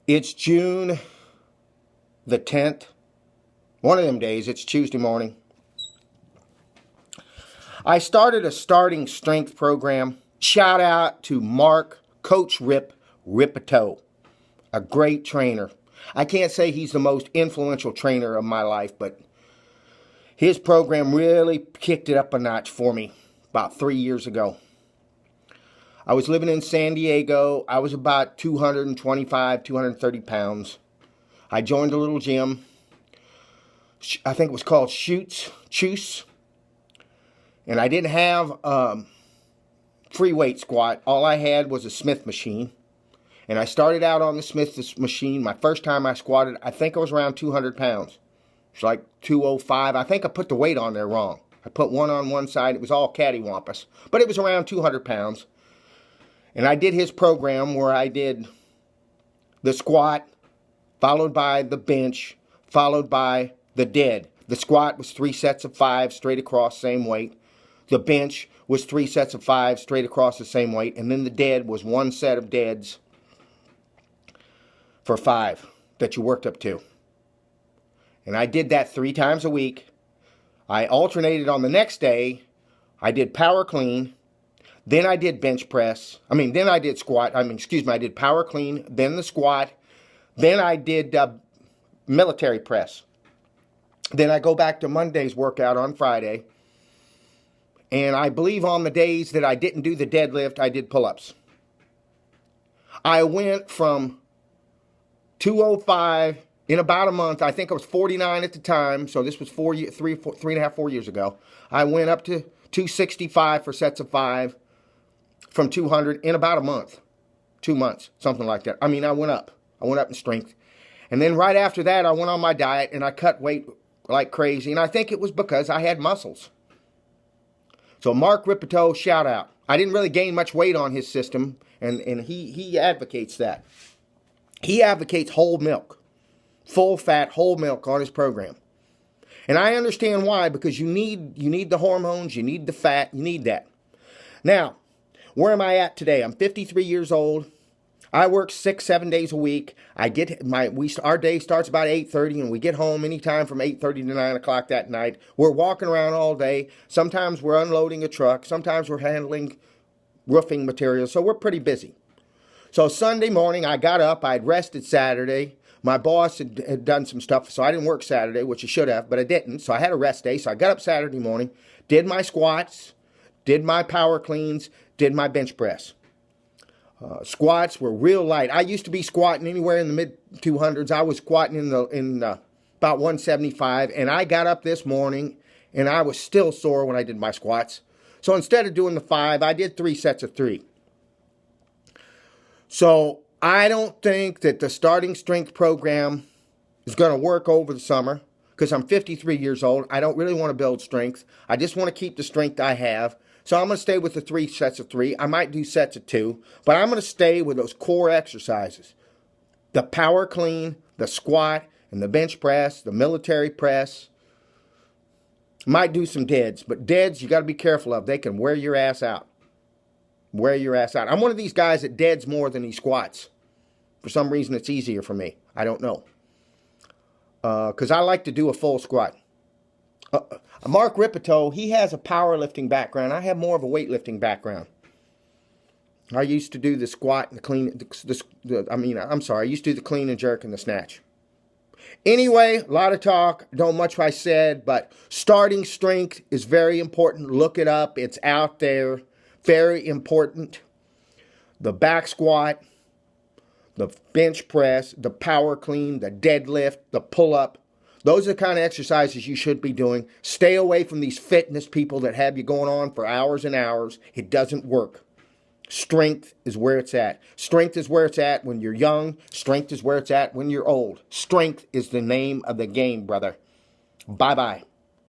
It's June the 10th. One of them days, it's Tuesday morning. I started a starting strength program. Shout out to Mark, Coach Rip Ripito, a great trainer. I can't say he's the most influential trainer of my life, but his program really kicked it up a notch for me about 3 years ago. I was living in San Diego. I was about 225, 230 pounds. I joined a little gym. I think it was called Choose. And I didn't have free weight squat. All I had was a Smith machine. And I started out on the Smith machine. My first time I squatted, I think I was around 200 pounds. It's like 205. I think I put the weight on there wrong. I put one on one side. It was all cattywampus. But it was around 200 pounds. And I did his program where I did the squat, followed by the bench, followed by the dead. The squat was 3 sets of 5 straight across, same weight. The bench was 3 sets of 5 straight across the same weight. And then the dead was 1 set of deads for 5 that you worked up to. And I did that 3 times a week. I alternated on the next day. I did power clean. Then I did bench press. Then I did squat. I did power clean, then the squat. Then I did military press. Then I go back to Monday's workout on Friday. And I believe on the days that I didn't do the deadlift, I did pull-ups. I went from 205 in about a month. I think I was 49 at the time. So this was 3.5, 4 years ago. I went up to 265 for sets of 5. From 200 in about a month, 2 months, something like that. I went up. I went up in strength. And then right after that, I went on my diet and I cut weight like crazy. And I think it was because I had muscles. So Mark Ripito, shout out. I didn't really gain much weight on his system. And he advocates that. He advocates whole milk. Full fat, whole milk on his program. And I understand why, because you need the hormones, you need the fat, you need that. Now, where am I at today? I'm 53 years old. I work 6-7 days a week. Our day starts about 8:30 and we get home anytime from 8:30 to 9 o'clock that night. We're walking around all day. Sometimes we're unloading a truck. Sometimes we're handling roofing materials. So we're pretty busy. So Sunday morning I got up. I'd rested Saturday. My boss had done some stuff, so I didn't work Saturday, which I should have, but I didn't. So I had a rest day. So I got up Saturday morning, did my squats, did my power cleans, did my bench press. Squats were real light. I used to be squatting anywhere in the mid 200s. I was squatting in about 175, and I got up this morning, and I was still sore when I did my squats. So instead of doing the 5, I did 3 sets of 3. So I don't think that the starting strength program is going to work over the summer because I'm 53 years old. I don't really want to build strength. I just want to keep the strength I have. So I'm going to stay with the 3 sets of 3. I might do sets of 2, but I'm going to stay with those core exercises. The power clean, the squat, and the bench press, the military press. Might do some deads, but deads you got to be careful of. They can wear your ass out. Wear your ass out. I'm one of these guys that deads more than he squats. For some reason, it's easier for me. I don't know. Because I like to do a full squat. Mark Ripito, he has a powerlifting background. I have more of a weightlifting background. I used to do the squat and the clean. I used to do the clean and jerk and the snatch. Anyway, a lot of talk. Don't much I said, but starting strength is very important. Look it up. It's out there. Very important. The back squat, the bench press, the power clean, the deadlift, the pull-up. Those are the kind of exercises you should be doing. Stay away from these fitness people that have you going on for hours and hours. It doesn't work. Strength is where it's at. Strength is where it's at when you're young. Strength is where it's at when you're old. Strength is the name of the game, brother. Bye-bye.